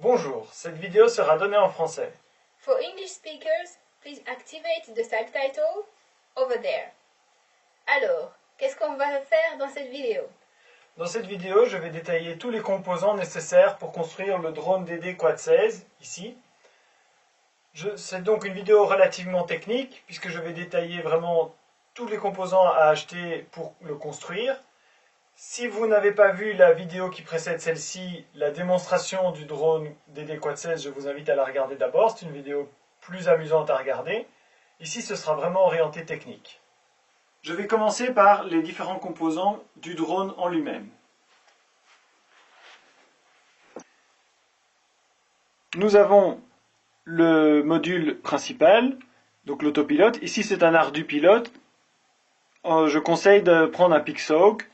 Bonjour, cette vidéo sera donnée en français. For English speakers, please activate the subtitle over there. Alors, qu'est-ce qu'on va faire dans cette vidéo? Dans cette vidéo, je vais détailler tous les composants nécessaires pour construire le drone DD Quad 16, ici. C'est donc une vidéo relativement technique, puisque je vais détailler vraiment tous les composants à acheter pour le construire. Si vous n'avez pas vu la vidéo qui précède celle-ci, la démonstration du drone DD Quad 16, je vous invite à la regarder d'abord. C'est une vidéo plus amusante à regarder. Ici, ce sera vraiment orienté technique. Je vais commencer par les différents composants du drone en lui-même. Nous avons le module principal, donc l'autopilote. Ici, c'est un ardu pilote. Je conseille de prendre un Pixhawk.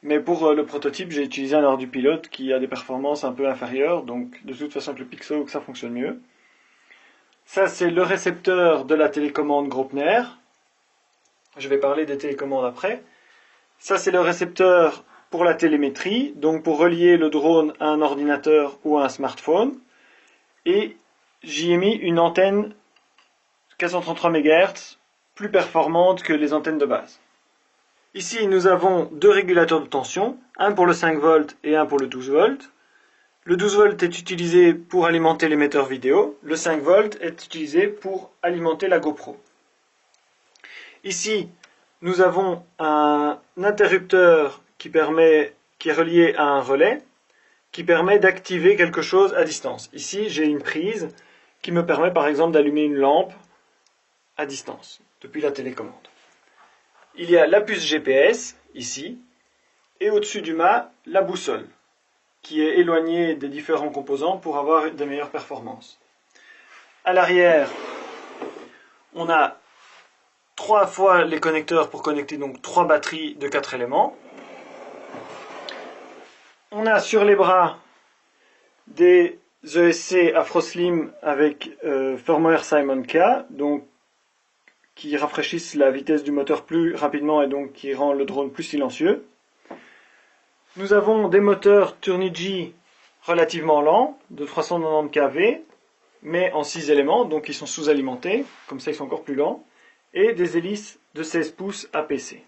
Mais pour le prototype, j'ai utilisé un ardu pilote qui a des performances un peu inférieures, donc de toute façon avec le Pixhawk, ça fonctionne mieux. Ça, c'est le récepteur de la télécommande Graupner. Je vais parler des télécommandes après. Ça, c'est le récepteur pour la télémétrie, donc pour relier le drone à un ordinateur ou à un smartphone. Et j'y ai mis une antenne 433 MHz, plus performante que les antennes de base. Ici, nous avons deux régulateurs de tension, un pour le 5 volts et un pour le 12 volts. Le 12 volts est utilisé pour alimenter l'émetteur vidéo, le 5 volts est utilisé pour alimenter la GoPro. Ici, nous avons un interrupteur qui est relié à un relais, qui permet d'activer quelque chose à distance. Ici, j'ai une prise qui me permet par exemple d'allumer une lampe à distance, depuis la télécommande. Il y a la puce GPS, ici, et au-dessus du mât, la boussole, qui est éloignée des différents composants pour avoir de meilleures performances. À l'arrière, on a 3 fois les connecteurs pour connecter donc 3 batteries de 4 éléments. On a sur les bras des ESC AfroSlim avec firmware Simon K, donc qui rafraîchissent la vitesse du moteur plus rapidement et donc qui rend le drone plus silencieux. Nous avons des moteurs Turnigy relativement lents, de 390 kV, mais en 6 éléments, donc ils sont sous-alimentés, comme ça ils sont encore plus lents, et des hélices de 16 pouces APC.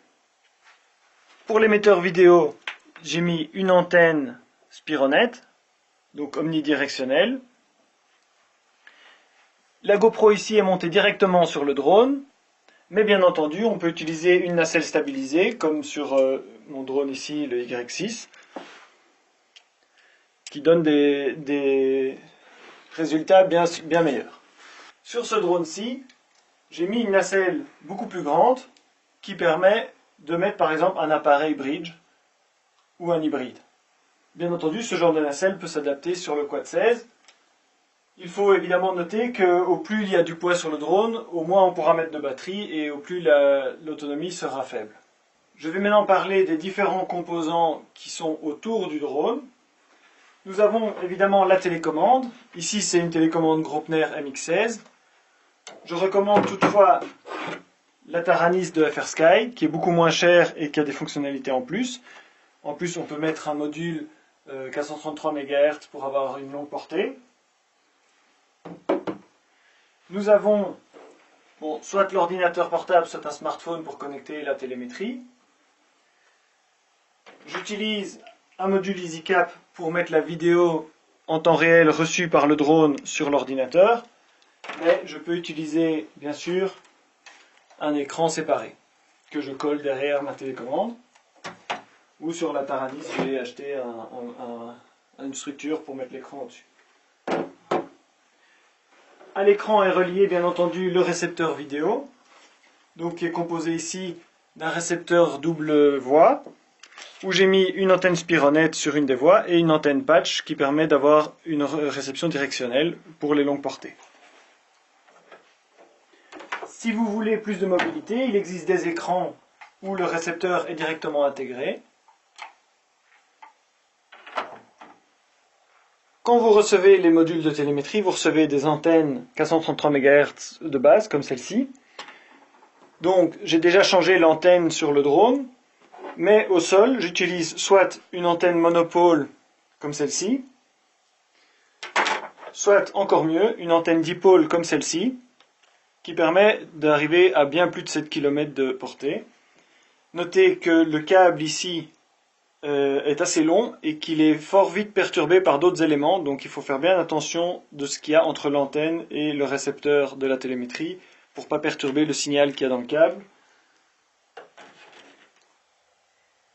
Pour l'émetteur vidéo, j'ai mis une antenne Spironet, donc omnidirectionnelle. La GoPro ici est montée directement sur le drone, mais bien entendu, on peut utiliser une nacelle stabilisée, comme sur mon drone ici, le Y6, qui donne des résultats bien meilleurs. Sur ce drone-ci, j'ai mis une nacelle beaucoup plus grande, qui permet de mettre par exemple un appareil bridge ou un hybride. Bien entendu, ce genre de nacelle peut s'adapter sur le Quad 16. Il faut évidemment noter qu'au plus il y a du poids sur le drone, au moins on pourra mettre de batterie et au plus l'autonomie sera faible. Je vais maintenant parler des différents composants qui sont autour du drone. Nous avons évidemment la télécommande. Ici c'est une télécommande Graupner MX16. Je recommande toutefois la Taranis de FrSky qui est beaucoup moins chère et qui a des fonctionnalités en plus. En plus on peut mettre un module 433 MHz pour avoir une longue portée. Nous avons soit l'ordinateur portable, soit un smartphone pour connecter la télémétrie. J'utilise un module EasyCap pour mettre la vidéo en temps réel reçue par le drone sur l'ordinateur. Mais je peux utiliser, bien sûr, un écran séparé que je colle derrière ma télécommande. Ou sur la Taranis, j'ai acheté une structure pour mettre l'écran au-dessus. À l'écran est relié bien entendu le récepteur vidéo, donc qui est composé ici d'un récepteur double voie, où j'ai mis une antenne Spironet sur une des voies et une antenne patch qui permet d'avoir une réception directionnelle pour les longues portées. Si vous voulez plus de mobilité, il existe des écrans où le récepteur est directement intégré. Quand vous recevez les modules de télémétrie, vous recevez des antennes 433 MHz de base, comme celle-ci. Donc, j'ai déjà changé l'antenne sur le drone, mais au sol, j'utilise soit une antenne monopôle, comme celle-ci, soit encore mieux, une antenne dipôle comme celle-ci, qui permet d'arriver à bien plus de 7 km de portée. Notez que le câble ici est assez long et qu'il est fort vite perturbé par d'autres éléments, donc il faut faire bien attention de ce qu'il y a entre l'antenne et le récepteur de la télémétrie pour ne pas perturber le signal qu'il y a dans le câble.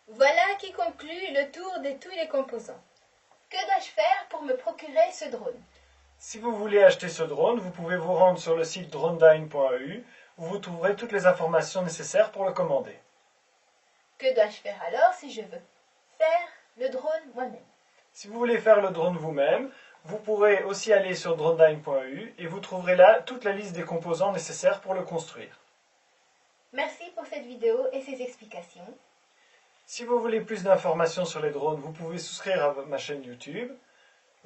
Voilà qui conclut le tour de tous les composants. Que dois-je faire pour me procurer ce drone? Si vous voulez acheter ce drone, vous pouvez vous rendre sur le site dronedyne.eu où vous trouverez toutes les informations nécessaires pour le commander. Que dois-je faire alors si je veux faire le drone moi-même? Si vous voulez faire le drone vous-même, vous pourrez aussi aller sur dronedyne.eu et vous trouverez là toute la liste des composants nécessaires pour le construire. Merci pour cette vidéo et ses explications. Si vous voulez plus d'informations sur les drones, vous pouvez souscrire à ma chaîne YouTube.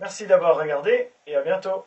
Merci d'avoir regardé et à bientôt.